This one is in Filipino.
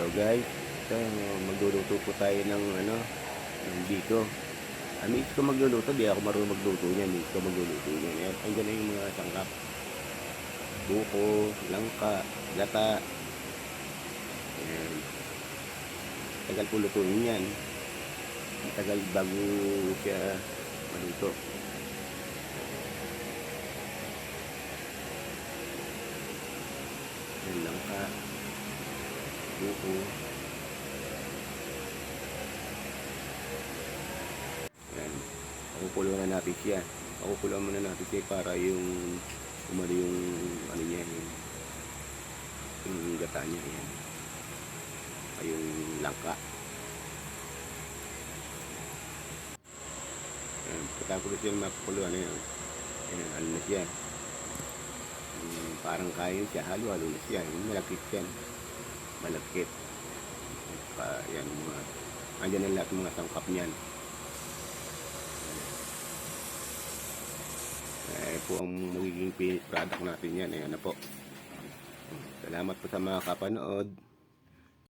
So guys, ito, magluluto po tayo ng ng biko. Miss ko magluluto, di ako marunong magluto niyan. Miss ko magluluto niyan. Ayan, andyan na yung mga sangkap. Buko, langka, gata. Ayan. Tagal po lutuin yan. Tagal bago siya maluto. Ayan, langka, buko. Ayan. Pakukulo na natin siya. Pakukulo muna natin siya para yung umali yung ano niya, yung gata niya. Ayan. Ay, yung langka. Ayan. Pagkatapos siya mapakulo, ano yun. Ayan, ano na siya. Parang kaya siya. Halo-halo na siya. Yung malakit yan. Malakit. Yan, andyan na lahat ng mga sangkap niyan. Po ang magiging finished product natin yan. Ayan na po. Salamat po sa mga kapanood.